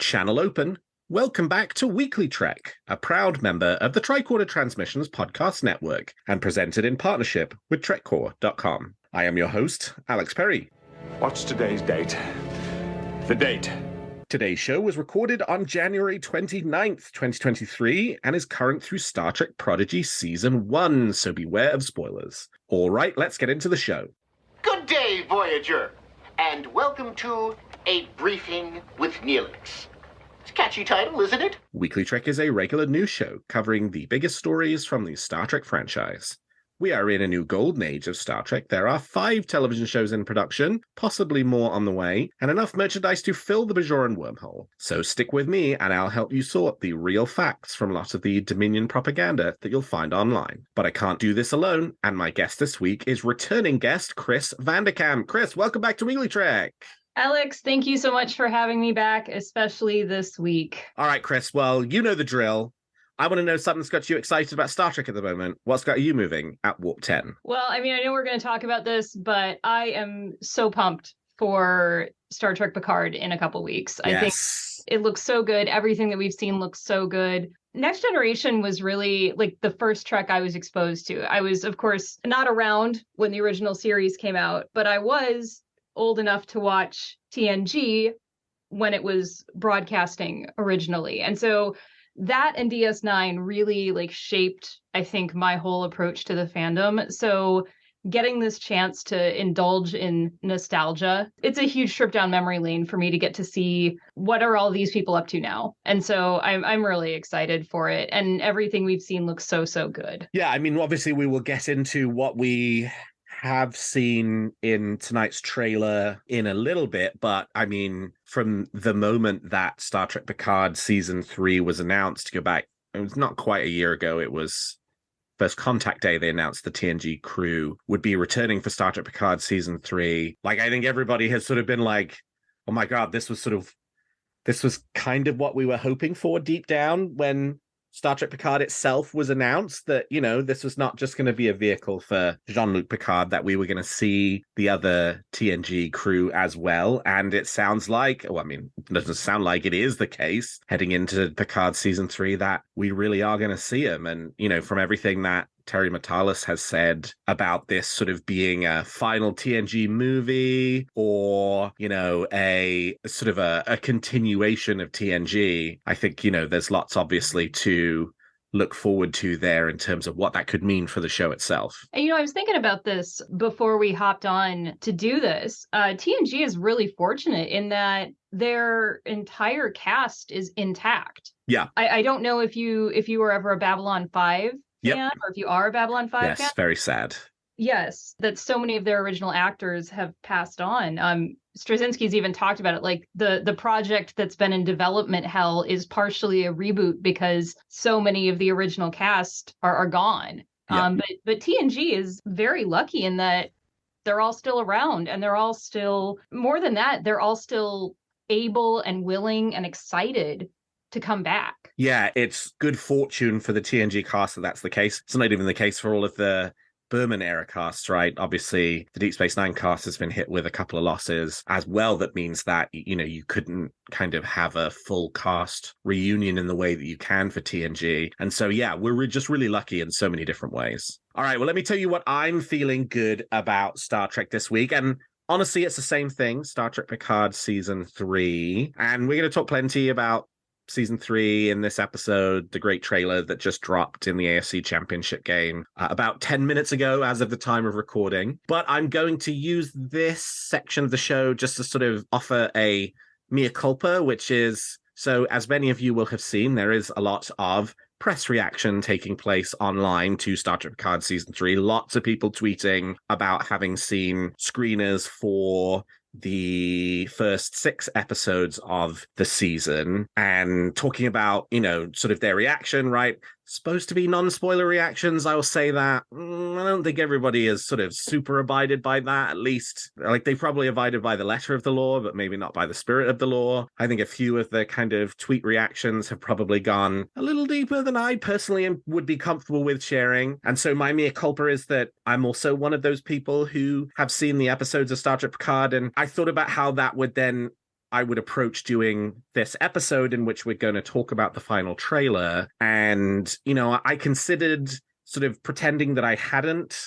Channel open. Welcome back to WeeklyTrek, a proud member of the Tricorder Transmissions podcast network and presented in partnership with TrekCore.com. I am your host, Alex Perry. What's today's date? The date. Today's show was recorded on January 29th, 2023, and is current through Star Trek Prodigy Season 1, so beware of spoilers. All right, let's get into the show. Good day, Voyager, and welcome to A Briefing with Neelix. It's a catchy title, isn't it? WeeklyTrek is a regular news show covering the biggest stories from the Star Trek franchise. We are in a new golden age of Star Trek. There are 5 television shows in production, possibly more on the way, and enough merchandise to fill the Bajoran wormhole. So stick with me and I'll help you sort the real facts from a lot of the Dominion propaganda that you'll find online. But I can't do this alone, and my guest this week is returning guest Chris Vanderkam. Chris, welcome back to WeeklyTrek. Alex, thank you so much for having me back, especially this week. All right, Chris, well, you know the drill. I want to know something that's got you excited about Star Trek at the moment. What's got you moving at Warp 10? Well, I mean, I know we're going to talk about this, but I am so pumped for Star Trek Picard in a couple weeks. Yes. I think it looks so good. Everything that we've seen looks so good. Next Generation was really like the first Trek I was exposed to. I was, of course, not around when the original series came out, but I was old enough to watch TNG when it was broadcasting originally. And so that and DS9 really shaped, I think, my whole approach to the fandom. So getting this chance to indulge in nostalgia, it's a huge trip down memory lane for me to get to see what are all these people up to now. And so I'm really excited for it. And everything we've seen looks so good. Yeah, I mean, obviously we will get into what we have seen in tonight's trailer in a little bit, but I mean, from the moment that Star Trek Picard Season 3 was announced, to go back, it was not quite a year ago, it was First Contact Day, they announced the TNG crew would be returning for Star Trek Picard Season 3. Like, I think everybody has sort of been like, oh my God, this was kind of what we were hoping for deep down when Star Trek Picard itself was announced, that, you know, this was not just going to be a vehicle for Jean-Luc Picard, that we were going to see the other TNG crew as well. And it sounds like, well, I mean, it doesn't sound like it is the case heading into Picard Season 3 that we really are going to see them. And, you know, from everything that Terry Matalas has said about this sort of being a final TNG movie or, you know, a sort of a continuation of TNG, I think, you know, there's lots obviously to look forward to there in terms of what that could mean for the show itself. And, you know, I was thinking about this before we hopped on to do this. TNG is really fortunate in that their entire cast is intact. Yeah. I don't know if you were ever a Babylon 5 fan, or if you are a Babylon 5 fan. Yes, very sad. Yes, that so many of their original actors have passed on. Straczynski's even talked about it, like the project that's been in development hell is partially a reboot because so many of the original cast are gone. Yep. But TNG is very lucky in that they're all still around, and they're all still, more than that, they're all still able and willing and excited to come back. Yeah, it's good fortune for the TNG cast that that's the case. It's not even the case for all of the Berman era casts, right? Obviously, the Deep Space Nine cast has been hit with a couple of losses as well. That means that, you know, you couldn't kind of have a full cast reunion in the way that you can for TNG. And so, yeah, we're just really lucky in so many different ways. All right, well, let me tell you what I'm feeling good about Star Trek this week. And honestly, it's the same thing, Star Trek Picard Season 3. And we're going to talk plenty about Season 3 in this episode, the great trailer that just dropped in the AFC Championship game about 10 minutes ago as of the time of recording. But I'm going to use this section of the show just to sort of offer a mea culpa, which is, so as many of you will have seen, there is a lot of press reaction taking place online to Star Trek Picard Season 3. Lots of people tweeting about having seen screeners for the first 6 episodes of the season and talking about, you know, sort of their reaction, right? Supposed to be non-spoiler reactions. I will say that I don't think everybody is sort of super abided by that, at least. Like, they probably abided by the letter of the law, but maybe not by the spirit of the law. I think a few of the kind of tweet reactions have probably gone a little deeper than I personally would be comfortable with sharing. And so my mea culpa is that I'm also one of those people who have seen the episodes of Star Trek Picard, and I thought about how that would then I would approach doing this episode in which we're going to talk about the final trailer. And, I considered sort of pretending that I hadn't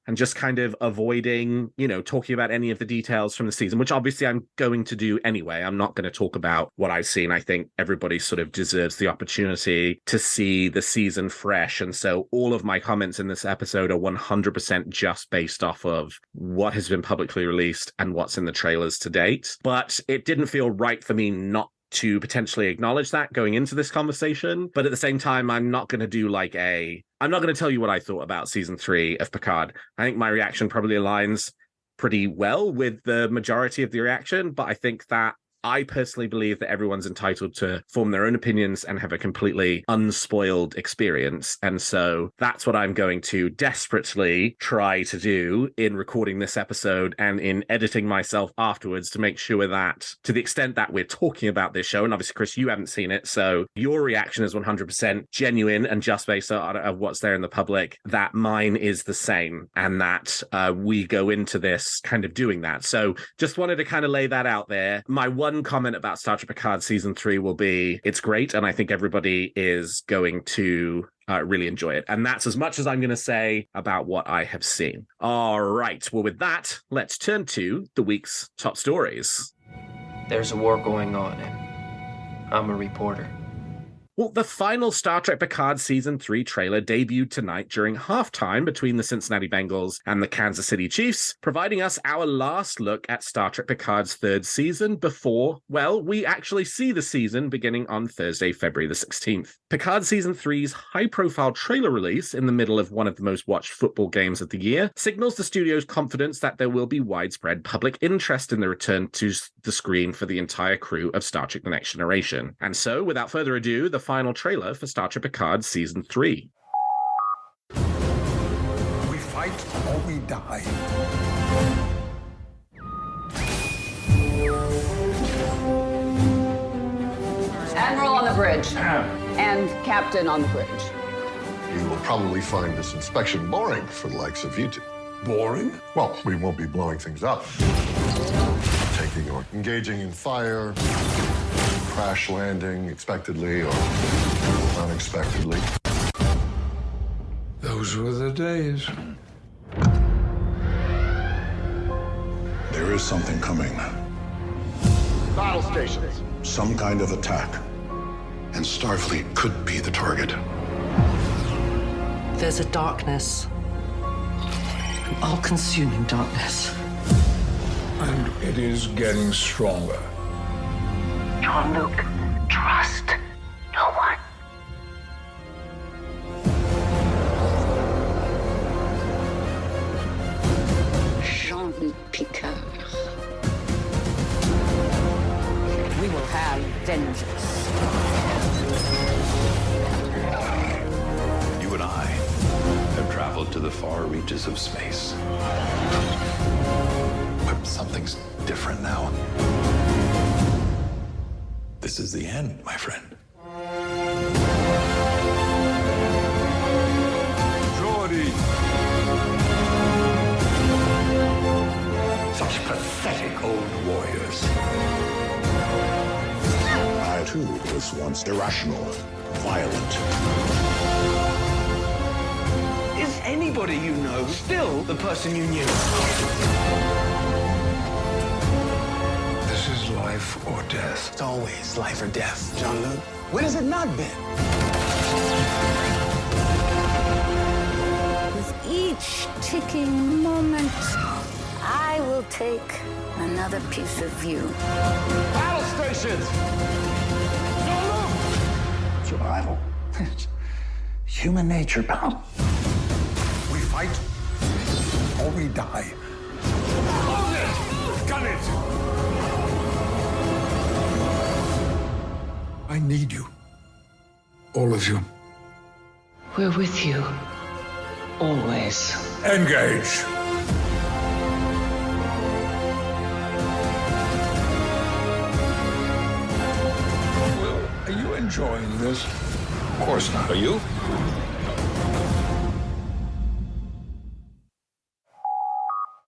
and just kind of avoiding, talking about any of the details from the season, which obviously I'm going to do anyway. I'm not going to talk about what I've seen. I think everybody sort of deserves the opportunity to see the season fresh. And so all of my comments in this episode are 100% just based off of what has been publicly released and what's in the trailers to date. But it didn't feel right for me not to potentially acknowledge that going into this conversation. But at the same time, I'm not going to do I'm not going to tell you what I thought about season 3 of Picard. I think my reaction probably aligns pretty well with the majority of the reaction, but I think that I personally believe that everyone's entitled to form their own opinions and have a completely unspoiled experience. And so that's what I'm going to desperately try to do in recording this episode and in editing myself afterwards to make sure that, to the extent that we're talking about this show, and obviously, Chris, you haven't seen it, so your reaction is 100% genuine and just based on what's there in the public, that mine is the same, and that we go into this kind of doing that. So just wanted to kind of lay that out there. My one comment about Star Trek Picard season 3 will be it's great, and I think everybody is going to really enjoy it. And that's as much as I'm going to say about what I have seen. All right. Well, with that, let's turn to the week's top stories. There's a war going on, and I'm a reporter. Well, the final Star Trek Picard Season 3 trailer debuted tonight during halftime between the Cincinnati Bengals and the Kansas City Chiefs, providing us our last look at Star Trek Picard's third season before, well, we actually see the season beginning on Thursday, February the 16th. Picard Season 3's high-profile trailer release in the middle of one of the most watched football games of the year signals the studio's confidence that there will be widespread public interest in the return to the screen for the entire crew of Star Trek The Next Generation. And so, without further ado, the final trailer for Star Trek Picard Season 3. We fight or we die. Admiral on the bridge. And Captain on the bridge. You will probably find this inspection boring for the likes of you two. Boring? Well, we won't be blowing things up. Taking or engaging in fire, crash landing expectedly or unexpectedly. Those were the days. There is something coming. Battle stations. Some kind of attack. And Starfleet could be the target. There's a darkness. An all-consuming darkness. And it is getting stronger. Jean-Luc, trust no one. Jean-Luc Picard. We will have vengeance. You and I have traveled to the far reaches of space. But something's different now. This is the end, my friend. Geordi! Such pathetic old warriors. I, too, was once irrational, violent. Is anybody you know still the person you knew? This is life or death. It's always life or death, Jean-Luc. When has it not been? With each ticking moment, I will take another piece of you. Battle stations! Survival. Human nature, pal. We fight or we die. Hold it! Gun it! I need you. All of you. We're with you. Always. Engage! Will, are you enjoying this? Of course not. Are you?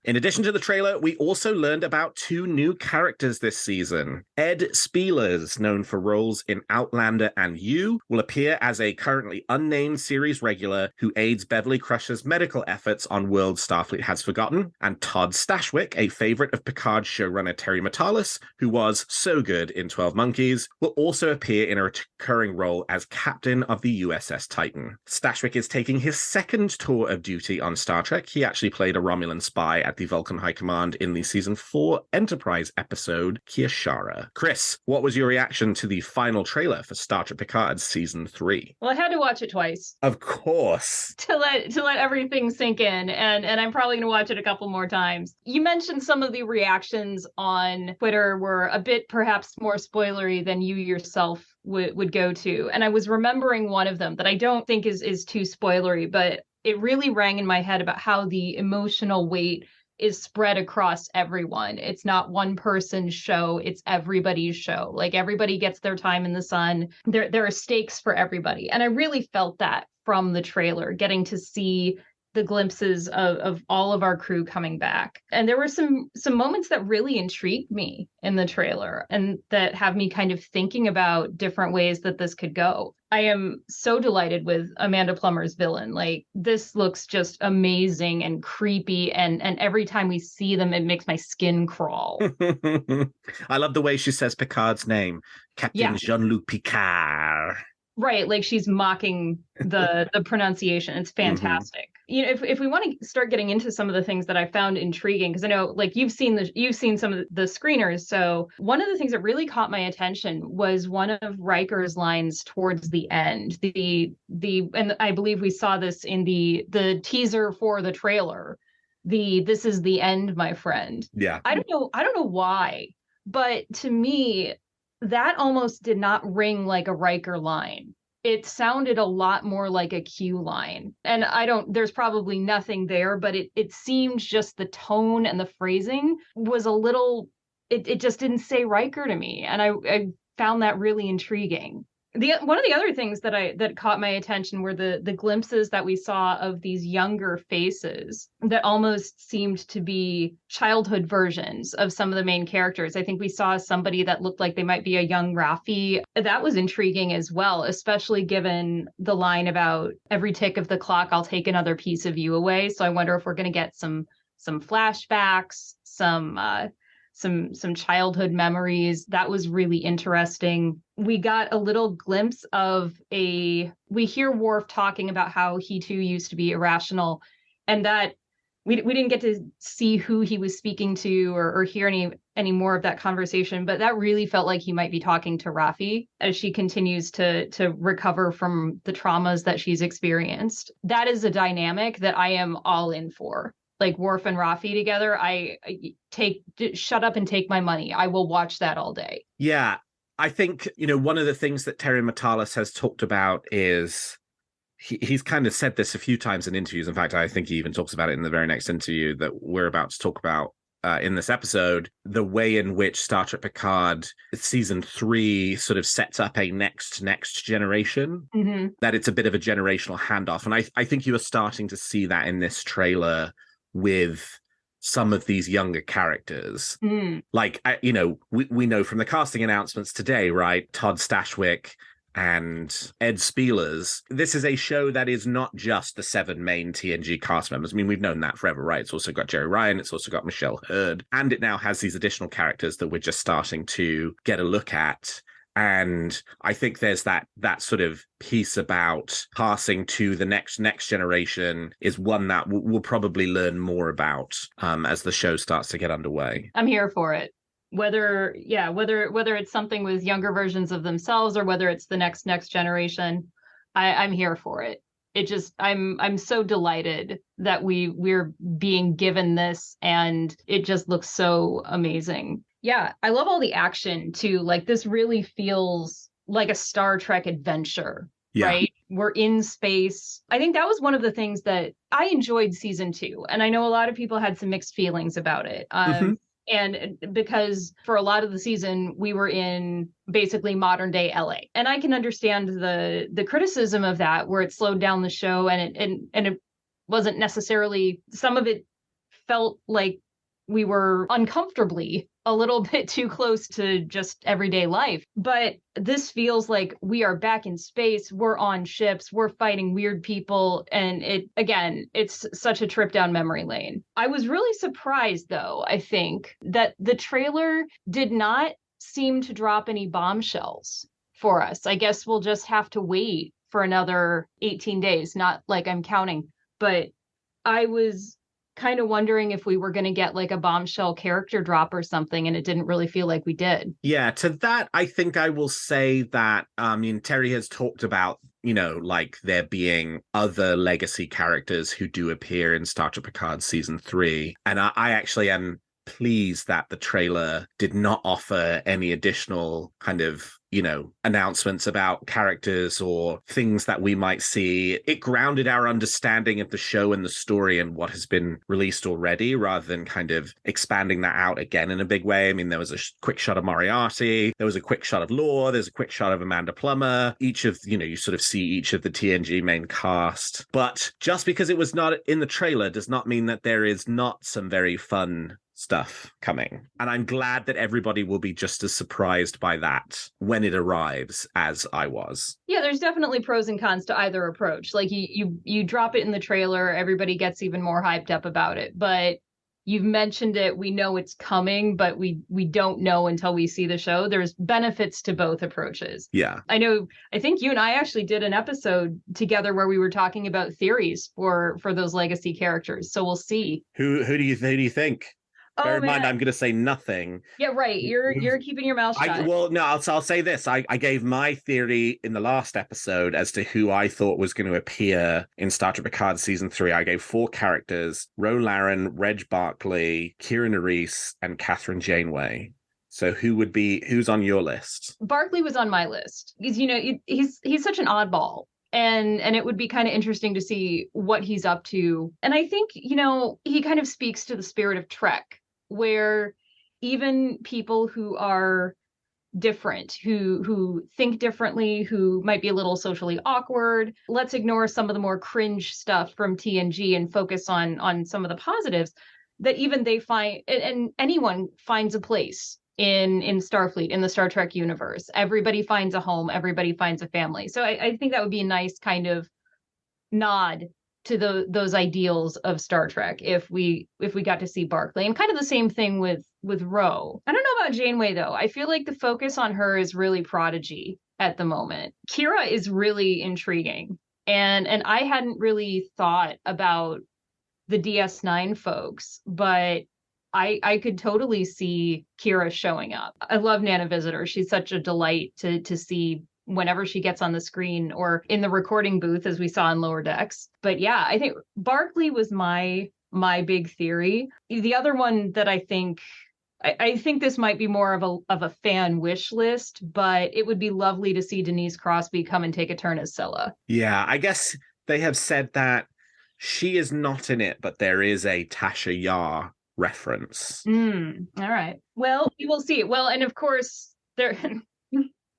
In addition to the trailer, we also learned about 2 new characters this season. Ed Spielers, known for roles in Outlander and You, will appear as a currently unnamed series regular who aids Beverly Crusher's medical efforts on worlds Starfleet has forgotten. And Todd Stashwick, a favorite of Picard showrunner Terry Matalas, who was so good in 12 Monkeys, will also appear in a recurring role as captain of the USS Titan. Stashwick is taking his second tour of duty on Star Trek. He actually played a Romulan spy at the Vulcan High Command in the season 4 Enterprise episode Kiashara. Chris, what was your reaction to the final trailer for Star Trek Picard season 3? Well, I had to watch it twice. Of course. To let everything sink in, and I'm probably going to watch it a couple more times. You mentioned some of the reactions on Twitter were a bit perhaps more spoilery than you yourself would go to. And I was remembering one of them that I don't think is too spoilery, but it really rang in my head about how the emotional weight is spread across everyone. It's not one person's show, it's everybody's show. Like, everybody gets their time in the sun. There are stakes for everybody. And I really felt that from the trailer, getting to see the glimpses of all of our crew coming back. And there were some moments that really intrigued me in the trailer and that have me kind of thinking about different ways that this could go. I am so delighted with Amanda Plummer's villain. Like, this looks just amazing and creepy, and every time we see them, it makes my skin crawl. I love the way she says Picard's name, Captain Jean-Luc Picard. Right, like she's mocking the pronunciation. It's fantastic. You know, if we want to start getting into some of the things that I found intriguing, because I know, like, you've seen some of the screeners. So one of the things that really caught my attention was one of Riker's lines towards the end. And I believe we saw this in the teaser for the trailer. This is the end, my friend. Yeah. I don't know why, but to me, that almost did not ring like a Riker line. It sounded a lot more like a Q line. And there's probably nothing there, but it seemed just the tone and the phrasing was a little, it just didn't say Riker to me. And I found that really intriguing. One of the other things that caught my attention were the glimpses that we saw of these younger faces that almost seemed to be childhood versions of some of the main characters. I think we saw somebody that looked like they might be a young Raffi. That was intriguing as well, especially given the line about every tick of the clock, I'll take another piece of you away. So I wonder if we're going to get some flashbacks, some childhood memories. That was really interesting. We got a little glimpse of we hear Worf talking about how he too used to be irrational, and that we didn't get to see who he was speaking to or hear any more of that conversation, but that really felt like he might be talking to Raffi as she continues to recover from the traumas that she's experienced. That is a dynamic that I am all in for. Like Worf and Raffi together, shut up and take my money. I will watch that all day. Yeah, I think, one of the things that Terry Matalas has talked about is he's kind of said this a few times in interviews. In fact, I think he even talks about it in the very next interview that we're about to talk about in this episode, the way in which Star Trek Picard season 3 sort of sets up a next generation, that it's a bit of a generational handoff. And I think you are starting to see that in this trailer with some of these younger characters. Like, we know from the casting announcements today, right? Todd Stashwick and Ed Spielers. This is a show that is not just the 7 main TNG cast members. I mean, we've known that forever, right? It's also got Jerry Ryan. It's also got Michelle Hurd. And it now has these additional characters that we're just starting to get a look at. And I think there's that sort of piece about passing to the next generation is one that we'll probably learn more about as the show starts to get underway. I'm here for it. Whether it's something with younger versions of themselves or whether it's the next generation, I'm here for it. It just, I'm so delighted that we're being given this, and it just looks so amazing. Yeah, I love all the action too. Like, this really feels like a Star Trek adventure, right? We're in space. I think that was one of the things that I enjoyed season 2. And I know a lot of people had some mixed feelings about it. And because for a lot of the season, we were in basically modern day LA. And I can understand the criticism of that, where it slowed down the show and it wasn't necessarily, some of it felt like we were uncomfortably a little bit too close to just everyday life. But this feels like we are back in space. We're on ships. We're fighting weird people. And it's such a trip down memory lane. I was really surprised, though, I think, that the trailer did not seem to drop any bombshells for us. I guess we'll just have to wait for another 18 days. Not like I'm counting, but I was kind of wondering if we were going to get like a bombshell character drop or something, and it didn't really feel like we did. Yeah, to that, I think I will say that, Terry has talked about, like there being other legacy characters who do appear in Star Trek Picard Season 3. And I actually am pleased that the trailer did not offer any additional kind of announcements about characters or things that we might see. It grounded our understanding of the show and the story and what has been released already, rather than kind of expanding that out again in a big way. I mean, there was a quick shot of Moriarty, there was a quick shot of Lore, there's a quick shot of Amanda Plummer. Each of, you sort of see each of the TNG main cast. But just because it was not in the trailer does not mean that there is not some very fun stuff coming. And I'm glad that everybody will be just as surprised by that when it arrives as I was. Yeah, there's definitely pros and cons to either approach. Like you drop it in the trailer, everybody gets even more hyped up about it. But you've mentioned it, we know it's coming, but we don't know until we see the show. There's benefits to both approaches. Yeah. I think you and I actually did an episode together where we were talking about theories for those legacy characters. So we'll see. Who do you think? Bear in mind, I'm going to say nothing. Yeah, right. You're keeping your mouth shut. I'll say this. I gave my theory in the last episode as to who I thought was going to appear in Star Trek Picard Season 3. I gave 4 characters: Ro Laren, Reg Barkley, Kira Nerys, and Catherine Janeway. So who's on your list? Barkley was on my list. He's such an oddball. And it would be kind of interesting to see what he's up to. And I think, he kind of speaks to the spirit of Trek, where even people who are different, who think differently, who might be a little socially awkward, let's ignore some of the more cringe stuff from TNG and focus on some of the positives, that even they find, and anyone finds a place in Starfleet, in the Star Trek universe. Everybody finds a home, everybody finds a family. So I think that would be a nice kind of nod to those ideals of Star Trek if we got to see Barkley. And kind of the same thing with Ro. I don't know about Janeway though. I feel like the focus on her is really Prodigy at the moment. Kira is really intriguing. And I hadn't really thought about the DS9 folks, but I could totally see Kira showing up. I love Nana Visitor. She's such a delight to see whenever she gets on the screen or in the recording booth, as we saw in Lower Decks. But yeah, I think Barkley was my big theory. The other one that I think this might be more of a fan wish list, but it would be lovely to see Denise Crosby come and take a turn as Scylla. Yeah, I guess they have said that she is not in it, but there is a Tasha Yar reference. All right. Well, we will see. Well, and of course,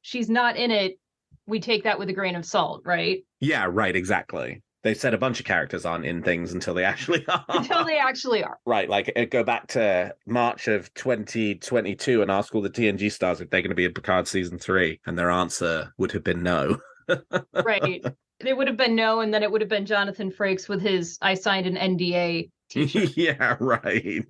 she's not in it. We take that with a grain of salt, right? Yeah, right, exactly. They've said a bunch of characters aren't in things until they actually are. Until they actually are. Right, like go back to March of 2022 and ask all the TNG stars if they're going to be in Picard Season 3, and their answer would have been no. Right. It would have been no, and then it would have been Jonathan Frakes with his I signed an NDA t-shirt. Yeah, right.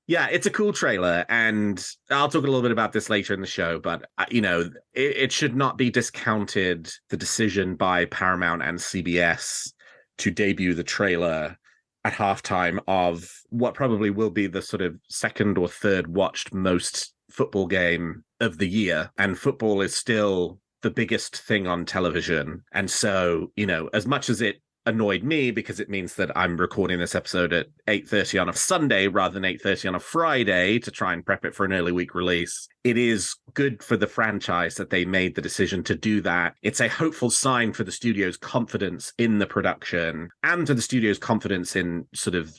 Yeah, it's a cool trailer, and I'll talk a little bit about this later in the show, but, it should not be discounted, the decision by Paramount and CBS to debut the trailer at halftime of what probably will be the sort of second or third watched most football game of the year. And football is still the biggest thing on television. And so, as much as it annoyed me because it means that I'm recording this episode at 8:30 on a Sunday rather than 8:30 on a Friday to try and prep it for an early week release, it is good for the franchise that they made the decision to do that. It's a hopeful sign for the studio's confidence in the production and to the studio's confidence in sort of,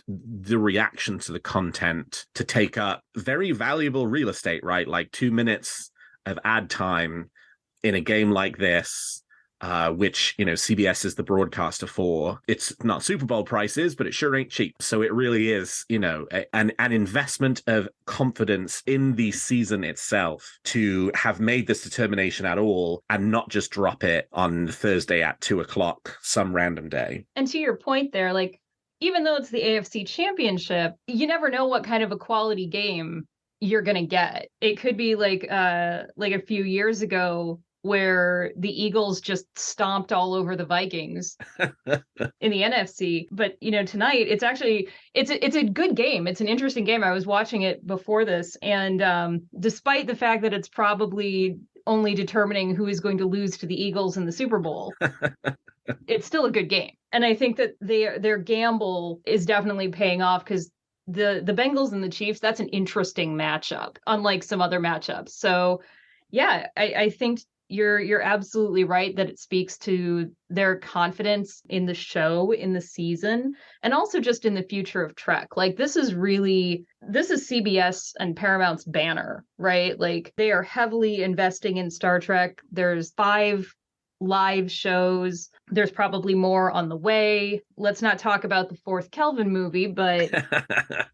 the reaction to the content to take up very valuable real estate, right? Like 2 minutes of ad time in a game like this which, CBS is the broadcaster for. It's not Super Bowl prices, but it sure ain't cheap. So it really is, an investment of confidence in the season itself to have made this determination at all and not just drop it on Thursday at 2:00 some random day. And to your point there, like, even though it's the AFC Championship, you never know what kind of a quality game you're going to get. It could be like a few years ago where the Eagles just stomped all over the Vikings in the NFC. But, tonight it's actually, it's a good game. It's an interesting game. I was watching it before this. And despite the fact that it's probably only determining who is going to lose to the Eagles in the Super Bowl, it's still a good game. And I think that their gamble is definitely paying off, because the Bengals and the Chiefs, that's an interesting matchup, unlike some other matchups. So yeah, I think you're absolutely right that it speaks to their confidence in the show, in the season, and also just in the future of Trek. Like, this is CBS and Paramount's banner, right? Like, they are heavily investing in Star Trek. There's 5 live shows. There's probably more on the way. Let's not talk about the 4th Kelvin movie, but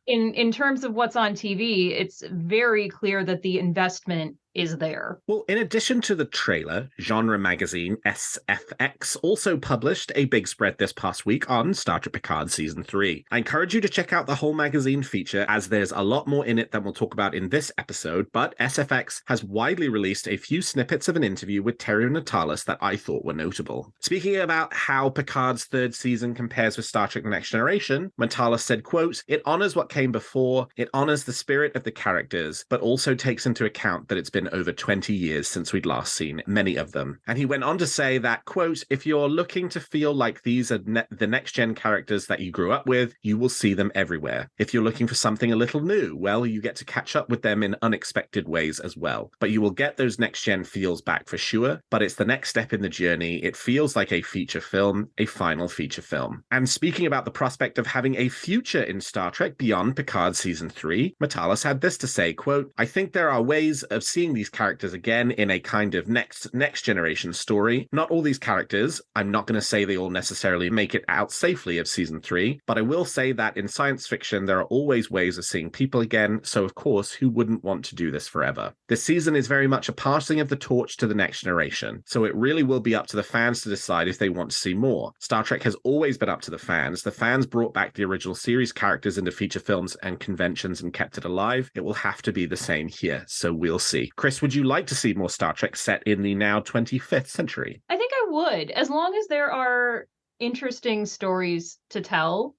in terms of what's on TV, it's very clear that the investment is there. Well, in addition to the trailer, genre magazine SFX also published a big spread this past week on Star Trek Picard Season 3. I encourage you to check out the whole magazine feature, as there's a lot more in it than we'll talk about in this episode, but SFX has widely released a few snippets of an interview with Terry Natalis that I thought were notable. Speaking about how Picard's 3rd season compares with Star Trek The Next Generation, Natalis said, quote, "It honors what came before, it honors the spirit of the characters, but also takes into account that it's been over 20 years since we'd last seen many of them." And he went on to say that, quote, "If you're looking to feel like these are the next-gen characters that you grew up with, you will see them everywhere. If you're looking for something a little new, well, you get to catch up with them in unexpected ways as well. But you will get those next-gen feels back for sure, but it's the next step in the journey. It feels like a feature film, a final feature film." And speaking about the prospect of having a future in Star Trek beyond Picard Season 3, Natalis had this to say, quote, "I think there are ways of seeing these characters again in a kind of next generation story. Not all these characters, I'm not going to say they all necessarily make it out safely of Season 3, but I will say that in science fiction there are always ways of seeing people again, so of course, who wouldn't want to do this forever? This season is very much a passing of the torch to the next generation, so it really will be up to the fans to decide if they want to see more. Star Trek has always been up to the fans. The fans brought back the original series characters into feature films and conventions and kept it alive. It will have to be the same here, so we'll see." Chris, would you like to see more Star Trek set in the now 25th century? I think I would, as long as there are interesting stories to tell.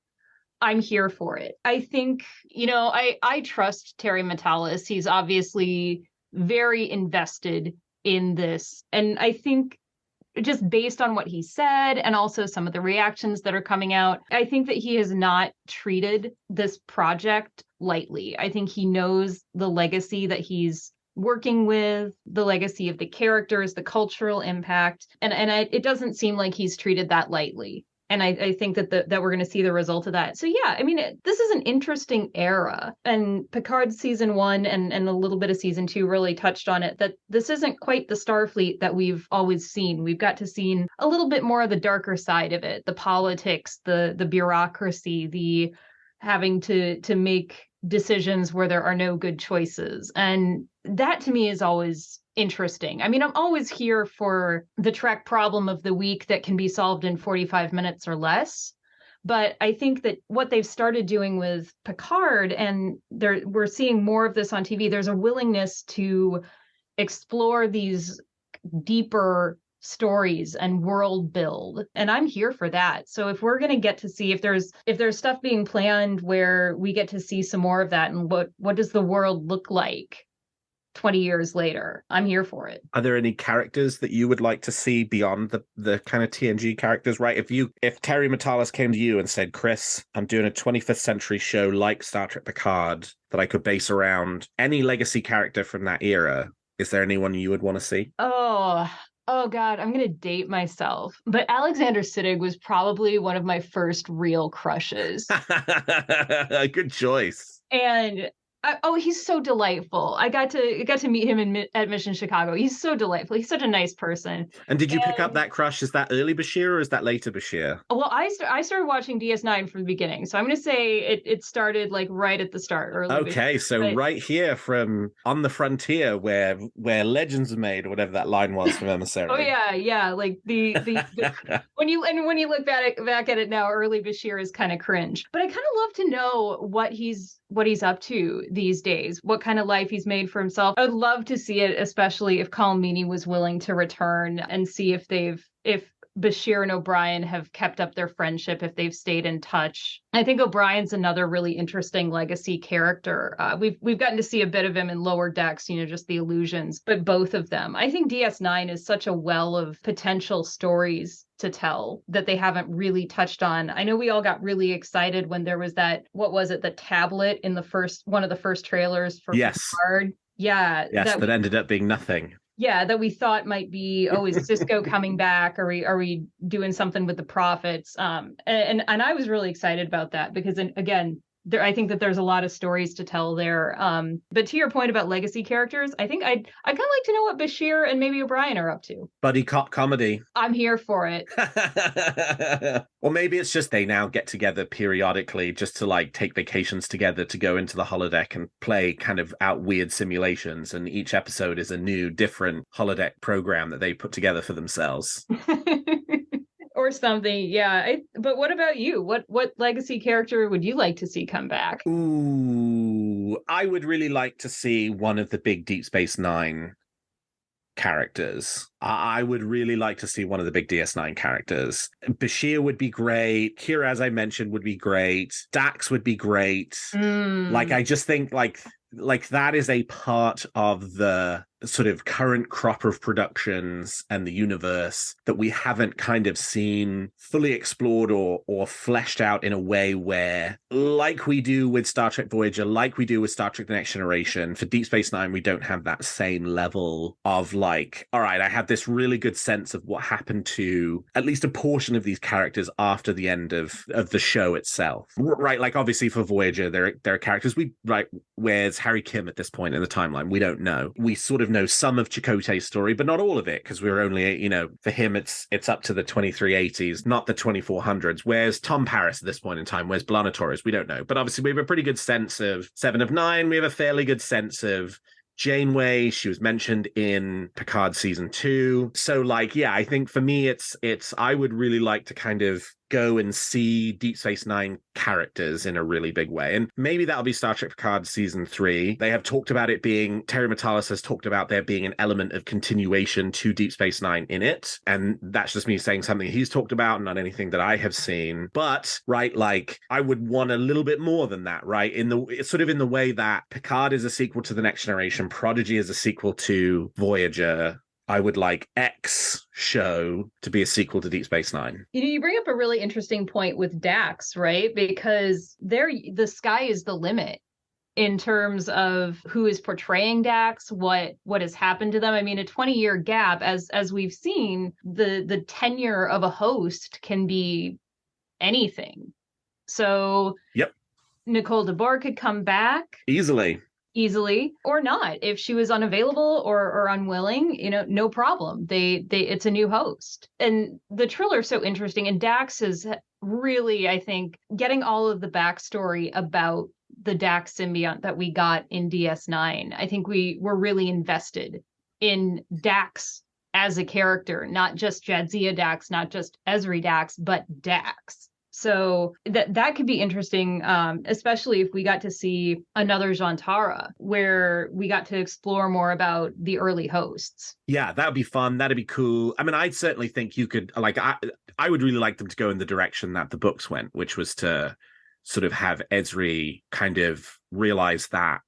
I'm here for it. I think, I trust Terry Natalis. He's obviously very invested in this. And I think, just based on what he said and also some of the reactions that are coming out, I think that he has not treated this project lightly. I think he knows the legacy that he's working with, the legacy of the characters, the cultural impact, and it doesn't seem like he's treated that lightly. And I think that that we're going to see the result of that. So yeah, I mean, this is an interesting era, and Picard Season 1 and a little bit of Season 2 really touched on it, that this isn't quite the Starfleet that we've always seen. We've got to see a little bit more of the darker side of it, the politics, the bureaucracy, the having to make decisions where there are no good choices. And that to me is always interesting. I mean, I'm always here for the Trek problem of the week that can be solved in 45 minutes or less. But I think that what they've started doing with Picard, and we're seeing more of this on TV, there's a willingness to explore these deeper stories and world build, and I'm here for that. So if we're going to get to see if there's stuff being planned where we get to see some more of that, and what does the world look like 20 years later, I'm here for it. Are there any characters that you would like to see beyond the kind of TNG characters, right? If Terry Natalis came to you and said, "Chris, I'm doing a 25th century show like Star Trek Picard that I could base around any legacy character from that era," is there anyone you would want to see? Oh God, I'm going to date myself. But Alexander Siddig was probably one of my first real crushes. Good choice. And He's so delightful. I got to meet him at Mission Chicago. He's so delightful. He's such a nice person. And did you pick up that crush? Is that early Bashir or is that later Bashir? Well, I started watching DS9 from the beginning, so I'm going to say it started like right at the start. Early okay, Bashir, right here from On the Frontier, where legends are made, or whatever that line was from Emissary. Oh yeah, like the when you look back at it now, early Bashir is kind of cringe. But I kind of love to know what he's up to these days, what kind of life he's made for himself. I would love to see it, especially if Colm Meaney was willing to return and see if Bashir and O'Brien have kept up their friendship, if they've stayed in touch. I think O'Brien's another really interesting legacy character. We've gotten to see a bit of him in Lower Decks, just the illusions, but both of them. I think DS9 is such a well of potential stories to tell that they haven't really touched on. I know we all got really excited when there was that, what was it, the tablet in one of the first trailers for Picard. Yeah. Yes, that ended up being nothing. Yeah, that we thought might be, is Cisco coming back? Are we doing something with the Prophets? And I was really excited about that because, again, I think that there's a lot of stories to tell there. But to your point about legacy characters, I think I'd kind of like to know what Bashir and maybe O'Brien are up to. Buddy cop comedy. I'm here for it. Or maybe it's just they now get together periodically just to like take vacations together to go into the holodeck and play kind of out weird simulations. And each episode is a new, different holodeck program that they put together for themselves. Or something, yeah. But what about you? What legacy character would you like to see come back? Ooh, I would really like to see one of the big Deep Space Nine characters. I would really like to see one of the big DS9 characters. Bashir would be great. Kira, as I mentioned, would be great. Dax would be great. Like, I just think like that is a part of the sort of current crop of productions and the universe that we haven't kind of seen fully explored or fleshed out in a way where, like we do with Star Trek Voyager, like we do with Star Trek The Next Generation, for Deep Space Nine, we don't have that same level of like, all right, I have this really good sense of what happened to at least a portion of these characters after the end of the show itself. Right, like obviously for Voyager, there are characters where's Harry Kim at this point in the timeline? We don't know. We sort of know some of Chakotay's story, but not all of it, because we're only, for him, it's up to the 2380s, not the 2400s. Where's Tom Paris at this point in time? Where's B'Elanna Torres? We don't know. But obviously we have a pretty good sense of Seven of Nine. We have a fairly good sense of Janeway. She was mentioned in Picard season 2. So like, yeah, I think for me, it's I would really like to kind of go and see Deep Space Nine characters in a really big way. And maybe that'll be Star Trek Picard season 3. They have talked about it being, Terry Matalas has talked about there being an element of continuation to Deep Space Nine in it. And that's just me saying something he's talked about, not anything that I have seen. But, right, like, I would want a little bit more than that, right? It's sort of in the way that Picard is a sequel to The Next Generation, Prodigy is a sequel to Voyager. I would like X show to be a sequel to Deep Space Nine. You bring up a really interesting point with Dax, right? Because the sky is the limit in terms of who is portraying Dax, what has happened to them. I mean, a 20-year gap, as we've seen, the tenure of a host can be anything. So yep, Nicole DeBoer could come back easily or not. If she was unavailable or unwilling, no problem. It's a new host. And the Triller's so interesting. And Dax is really, I think, getting all of the backstory about the Dax symbiont that we got in DS9. I think we were really invested in Dax as a character, not just Jadzia Dax, not just Ezri Dax, but Dax. So that could be interesting, especially if we got to see another Jantara, where we got to explore more about the early hosts. Yeah, that would be fun. That'd be cool. I mean, I'd certainly think you could, like, I would really like them to go in the direction that the books went, which was to sort of have Ezri kind of realize that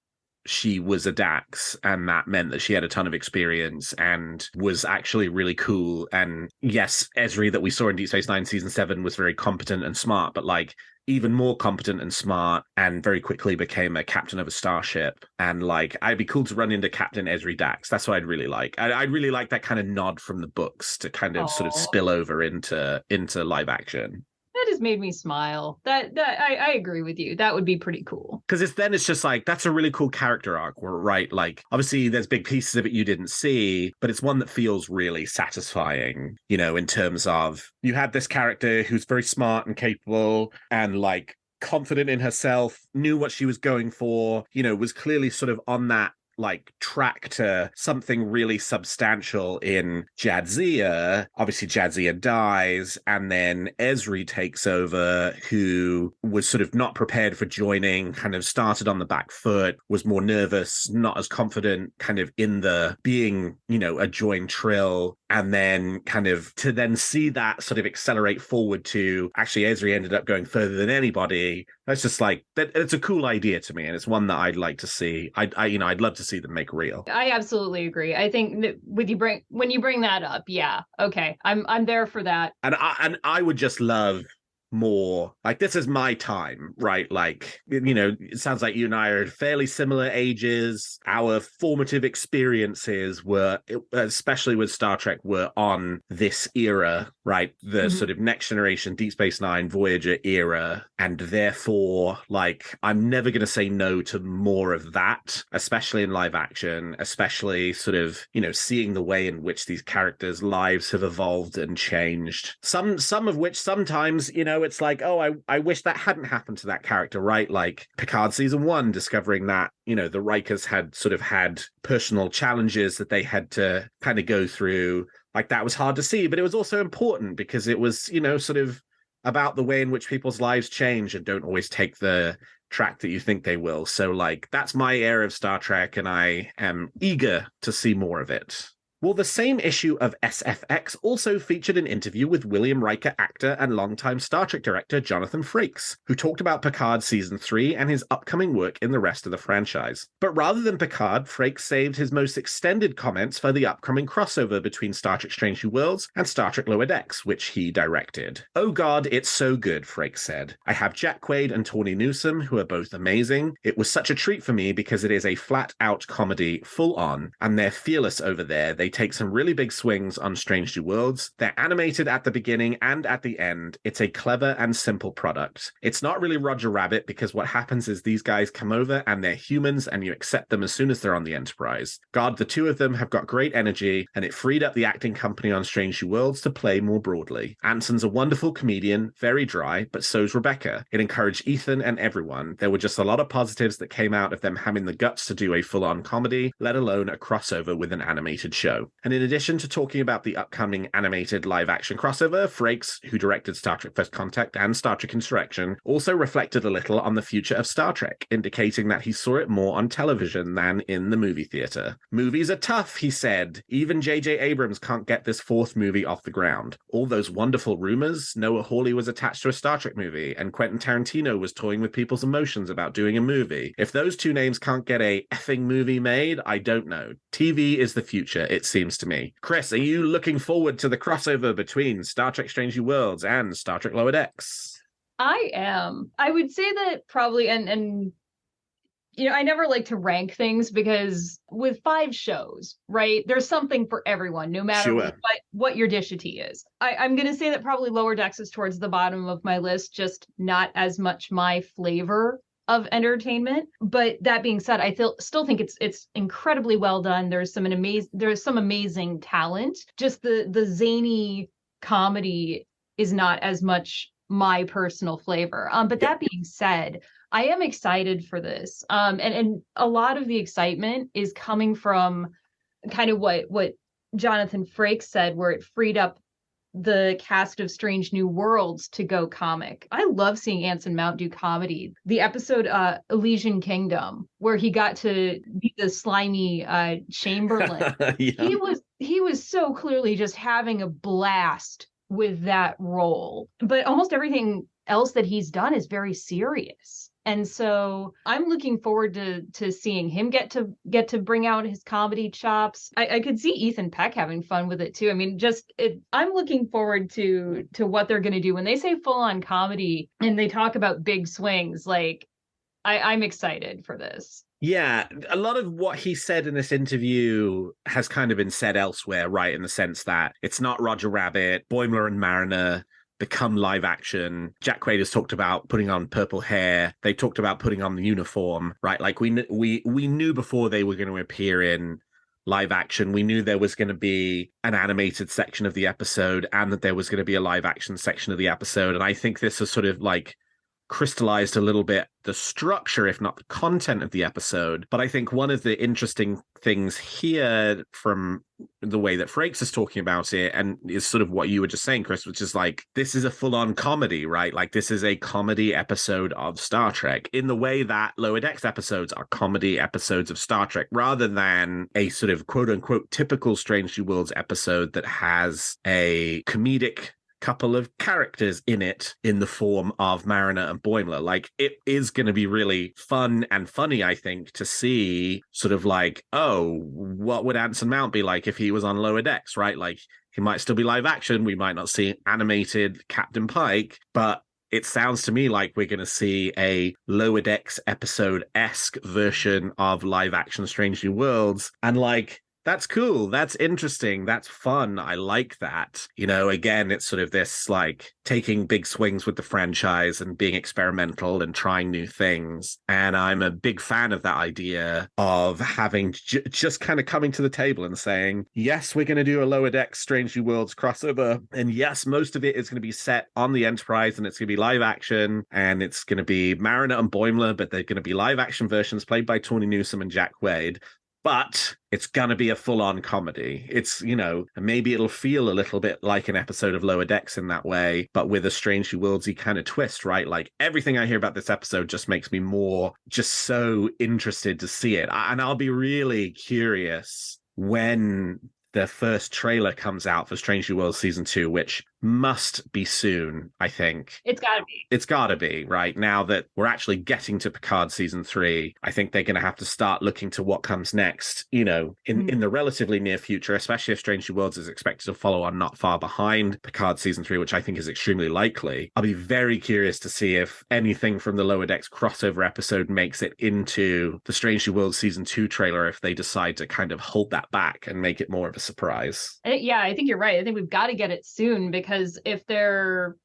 she was a Dax, and that meant that she had a ton of experience and was actually really cool. And yes, Ezri that we saw in Deep Space Nine season 7 was very competent and smart, but like even more competent and smart, and very quickly became a captain of a starship. And like, I'd be cool to run into Captain Ezri Dax. That's what I'd really like. I'd really like that kind of nod from the books to kind of sort of spill over into live action. That just made me smile. I agree with you. That would be pretty cool. Because it's just like, that's a really cool character arc, right? Like, obviously there's big pieces of it you didn't see, but it's one that feels really satisfying, you know, in terms of you had this character who's very smart and capable and like confident in herself, knew what she was going for, you know, was clearly sort of on that like track to something really substantial in Jadzia. Obviously Jadzia dies and then Ezri takes over, who was sort of not prepared for joining, kind of started on the back foot, was more nervous, not as confident kind of in the being, you know, a joined Trill, and then kind of to then see that sort of accelerate forward to actually Ezri ended up going further than anybody. That's just like that. It's a cool idea to me, and it's one that I'd like to see. I'd love to see them make real. I absolutely agree. I think that when you bring that up, yeah, okay, I'm there for that. And I would just love more, like, this is my time, right? Like, you know, it sounds like you and I are fairly similar ages. Our formative experiences were, especially with Star Trek, were on this era, right? The sort of Next Generation, Deep Space Nine, Voyager era. And therefore, like, I'm never going to say no to more of that, especially in live action, especially sort of, you know, seeing the way in which these characters' lives have evolved and changed. Some of which sometimes, you know, it's like, oh, I wish that hadn't happened to that character, right? Like Picard season 1, discovering that, you know, the Rikers had sort of had personal challenges that they had to kind of go through. Like, that was hard to see, but it was also important because it was, you know, sort of about the way in which people's lives change and don't always take the track that you think they will. So, like, that's my era of Star Trek, and I am eager to see more of it. Well, the same issue of SFX also featured an interview with William Riker actor and longtime Star Trek director Jonathan Frakes, who talked about Picard Season 3 and his upcoming work in the rest of the franchise. But rather than Picard, Frakes saved his most extended comments for the upcoming crossover between Star Trek Strange New Worlds and Star Trek Lower Decks, which he directed. "Oh God, it's so good," Frakes said. "I have Jack Quaid and Tawny Newsome, who are both amazing. It was such a treat for me because it is a flat-out comedy, full-on, and they're fearless over there. They take some really big swings on Strange New Worlds. They're animated at the beginning and at the end. It's a clever and simple product. It's not really Roger Rabbit because what happens is these guys come over and they're humans and you accept them as soon as they're on the Enterprise. God, the two of them have got great energy and it freed up the acting company on Strange New Worlds to play more broadly. Anson's a wonderful comedian, very dry, but so's Rebecca. It encouraged Ethan and everyone. There were just a lot of positives that came out of them having the guts to do a full-on comedy, let alone a crossover with an animated show." And in addition to talking about the upcoming animated live-action crossover, Frakes, who directed Star Trek First Contact and Star Trek Insurrection, also reflected a little on the future of Star Trek, indicating that he saw it more on television than in the movie theater. "Movies are tough," he said. "Even J.J. Abrams can't get this fourth movie off the ground. All those wonderful rumors, Noah Hawley was attached to a Star Trek movie, and Quentin Tarantino was toying with people's emotions about doing a movie. If those two names can't get a effing movie made, I don't know. TV is the future, it seems to me." Chris, are you looking forward to the crossover between Star Trek Strange New Worlds and Star Trek Lower Decks? I am. I would say that probably, and you know, I never like to rank things because with 5 shows, right, there's something for everyone, no matter what your dish of tea is. I'm going to say that probably Lower Decks is towards the bottom of my list, just not as much my flavor of entertainment. But that being said, I still think it's incredibly well done. There's some amazing talent. Just the zany comedy is not as much my personal flavor. But that being said, I am excited for this. And a lot of the excitement is coming from kind of what Jonathan Frakes said, where it freed up the cast of Strange New Worlds to go comic. I love seeing Anson Mount do comedy. The episode Elysian Kingdom, where he got to be the slimy Chamberlain. Yeah. He was so clearly just having a blast with that role. But almost everything else that he's done is very serious. And so I'm looking forward to seeing him get to bring out his comedy chops. I could see Ethan Peck having fun with it too. I mean, I'm looking forward to what they're going to do when they say full on comedy and they talk about big swings. Like, I'm excited for this. Yeah, a lot of what he said in this interview has kind of been said elsewhere, right? In the sense that it's not Roger Rabbit, Boimler and Mariner, become live action. Jack Quaid has talked about putting on purple hair. They talked about putting on the uniform, right? Like we knew before they were going to appear in live action. We knew there was going to be an animated section of the episode and that there was going to be a live action section of the episode. And I think this has sort of like crystallized a little bit the structure, if not the content of the episode. But I think one of the interesting things here from the way that Frakes is talking about it and is sort of what you were just saying, Chris, which is like, this is a full-on comedy, right? Like this is a comedy episode of Star Trek in the way that Lower Decks episodes are comedy episodes of Star Trek, rather than a sort of quote-unquote typical Strange New Worlds episode that has a comedic couple of characters in it in the form of Mariner and Boimler. Like, it is going to be really fun and funny, I think, to see sort of like, oh, what would Anson Mount be like if he was on Lower Decks, right? Like, he might still be live action. We might not see animated Captain Pike, but it sounds to me like we're going to see a Lower Decks episode-esque version of live action Strange New Worlds. And like, that's cool. That's interesting. That's fun. I like that. You know, again, it's sort of this like taking big swings with the franchise and being experimental and trying new things. And I'm a big fan of that idea of having just kind of coming to the table and saying, yes, we're going to do a Lower Decks Strange New Worlds crossover. And yes, most of it is going to be set on the Enterprise and it's going to be live action and it's going to be Mariner and Boimler, but they're going to be live action versions played by Tawny Newsome and Jack Quaid. But it's going to be a full-on comedy. It's, you know, maybe it'll feel a little bit like an episode of Lower Decks in that way, but with a Strange New Worldsy kind of twist, right? Like, everything I hear about this episode just makes me more just so interested to see it. And I'll be really curious when the first trailer comes out for Strange New Worlds Season 2, which must be soon, I think. It's gotta be. It's gotta be, right? Now that we're actually getting to Picard Season 3, I think they're going to have to start looking to what comes next, you know, in the relatively near future, especially if Strange New Worlds is expected to follow on not far behind Picard Season 3, which I think is extremely likely. I'll be very curious to see if anything from the Lower Decks crossover episode makes it into the Strange New Worlds Season 2 trailer, if they decide to kind of hold that back and make it more of a surprise. Yeah, I think you're right. I think we've got to get it soon, because if they're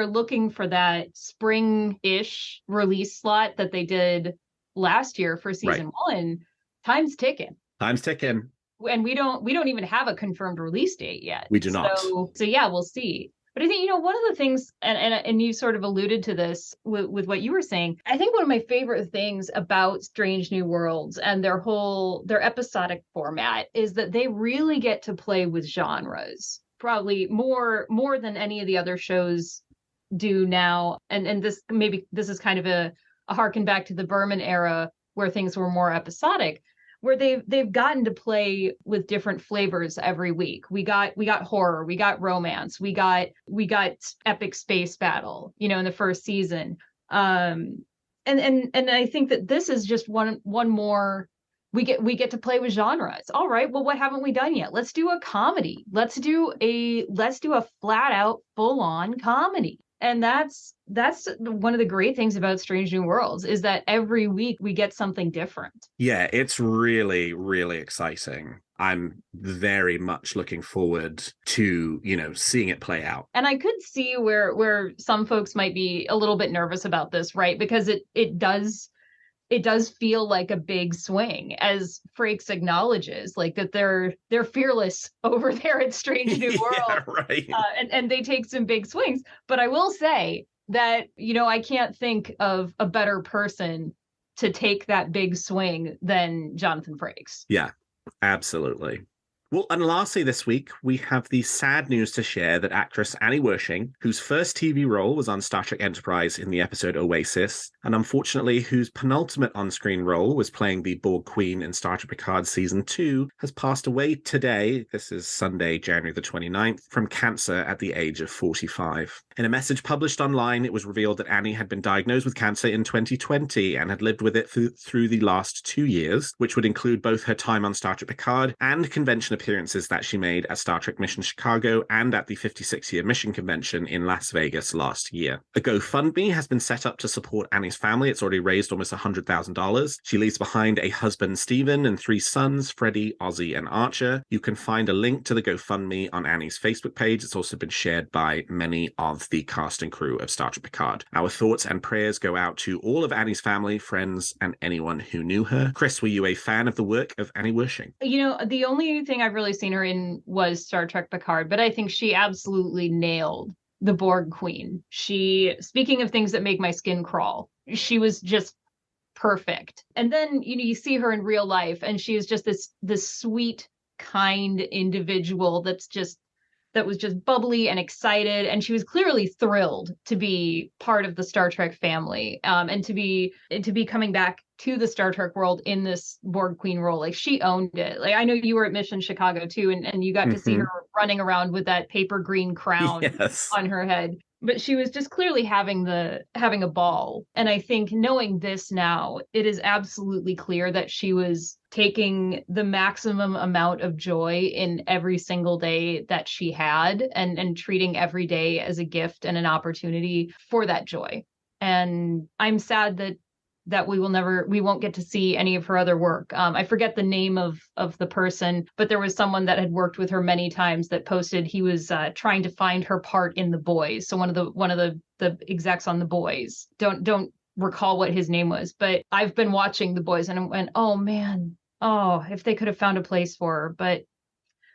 looking for that spring-ish release slot that they did last year for season 1, time's ticking. Time's ticking. And we don't even have a confirmed release date yet. We do not. So yeah, we'll see. But I think, you know, one of the things, and you sort of alluded to this with what you were saying, I think one of my favorite things about Strange New Worlds and their episodic format is that they really get to play with genres, probably more than any of the other shows do now. And this is kind of a harken back to the Berman era, where things were more episodic, where they've gotten to play with different flavors every week. We got horror, we got romance, we got epic space battle, you know, in the first season. And I think that this is just one more. We get to play with genres. All right, well, what haven't we done yet? Let's do a comedy. Let's do a flat out full on comedy. And that's one of the great things about Strange New Worlds, is that every week we get something different. Yeah, it's really, really exciting. I'm very much looking forward to, you know, seeing it play out. And I could see where some folks might be a little bit nervous about this, right? Because it does feel like a big swing, as Frakes acknowledges, like that they're fearless over there at Strange New World. Yeah, right. And they take some big swings. But I will say that, you know, I can't think of a better person to take that big swing than Jonathan Frakes. Yeah, absolutely. Well, and lastly this week, we have the sad news to share that actress Annie Wersching, whose first TV role was on Star Trek Enterprise in the episode Oasis, and unfortunately whose penultimate on-screen role was playing the Borg Queen in Star Trek Picard Season 2, has passed away today, this is Sunday, January the 29th, from cancer at the age of 45. In a message published online, it was revealed that Annie had been diagnosed with cancer in 2020 and had lived with it through the last 2 years, which would include both her time on Star Trek Picard and convention appearances that she made at Star Trek Mission Chicago and at the 56-year Mission Convention in Las Vegas last year. A GoFundMe has been set up to support Annie's family. It's already raised almost $100,000. She leaves behind a husband, Stephen, and 3 sons, Freddie, Ozzy, and Archer. You can find a link to the GoFundMe on Annie's Facebook page. It's also been shared by many of the cast and crew of Star Trek Picard. Our thoughts and prayers go out to all of Annie's family, friends, and anyone who knew her. Chris, were you a fan of the work of Annie Wersching? The only thing I've really seen her in was Star Trek Picard, but I think she absolutely nailed the Borg Queen. Speaking of things that make my skin crawl, she was just perfect. And then, you see her in real life, and she is just this sweet, kind individual that was just bubbly and excited, and she was clearly thrilled to be part of the Star Trek family, and to be coming back to the Star Trek world in this Borg Queen role. Like, she owned it. Like, I know you were at Mission Chicago too, and you got to see her running around with that paper green crown on her head. But she was just clearly having a ball. And I think, knowing this now, it is absolutely clear that she was taking the maximum amount of joy in every single day that she had, and treating every day as a gift and an opportunity for that joy. And I'm sad that we won't get to see any of her other work. I forget the name of the person, but there was someone that had worked with her many times that posted he was trying to find her part in The Boys. So one of the execs on The Boys. Don't recall what his name was, but I've been watching The Boys and I went, oh man, if they could have found a place for her. But